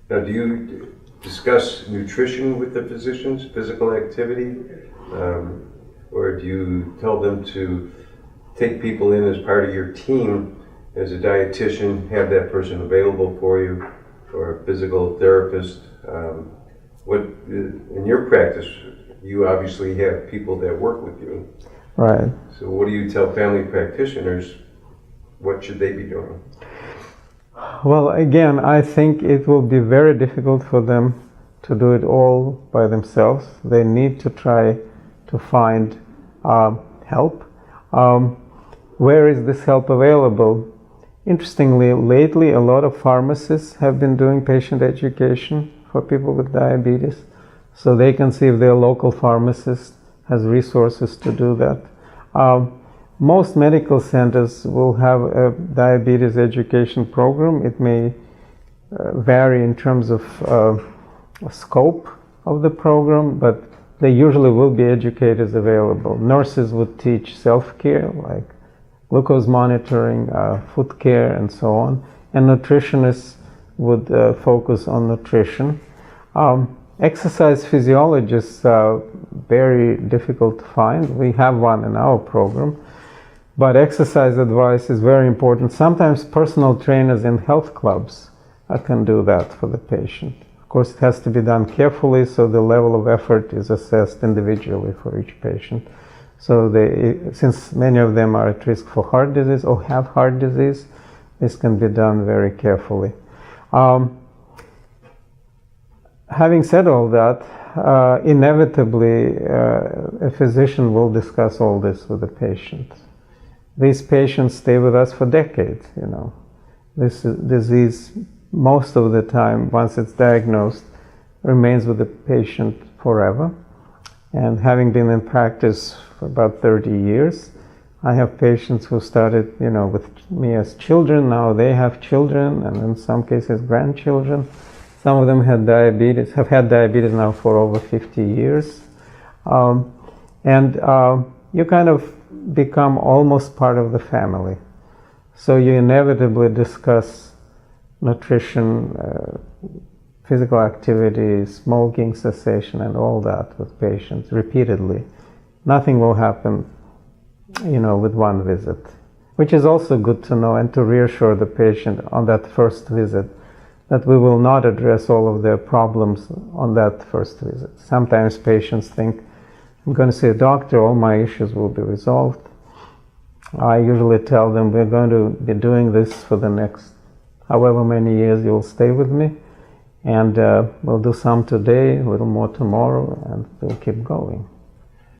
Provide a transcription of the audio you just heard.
Now, do you discuss nutrition with the physicians, physical activity, or do you tell them to take people in as part of your team as a dietitian, have that person available for you, or a physical therapist? What in your practice, you obviously have people that work with you. Right. So what do you tell family practitioners? What should they be doing? Well, again, I think it will be very difficult for them to do it all by themselves. They need to try to find help. Where is this help available? Interestingly, lately a lot of pharmacists have been doing patient education for people with diabetes, so they can see if their local pharmacist has resources to do that. Most medical centers will have a diabetes education program. It may vary in terms of scope of the program, but there usually will be educators available. Nurses would teach self-care, like glucose monitoring, foot care, and so on. And nutritionists would focus on nutrition. Exercise physiologists are very difficult to find. We have one in our program. But exercise advice is very important. Sometimes personal trainers in health clubs can do that for the patient. Of course, it has to be done carefully, so the level of effort is assessed individually for each patient. So since many of them are at risk for heart disease or have heart disease, this can be done very carefully. Having said all that, inevitably a physician will discuss all this with the patient. These patients stay with us for decades, you know. This disease, most of the time, once it's diagnosed, remains with the patient forever. And having been in practice for about 30 years, I have patients who started, you know, with me as children. Now they have children, and in some cases grandchildren. Some of them have had diabetes now for over 50 years. You kind of become almost part of the family. So you inevitably discuss nutrition, physical activity, smoking cessation, and all that with patients repeatedly. Nothing will happen, you know, with one visit, which is also good to know and to reassure the patient on that first visit that we will not address all of their problems on that first visit. Sometimes patients think, I'm going to see a doctor, all my issues will be resolved. I usually tell them, we're going to be doing this for the next however many years you'll stay with me, and we'll do some today, a little more tomorrow, and we'll keep going.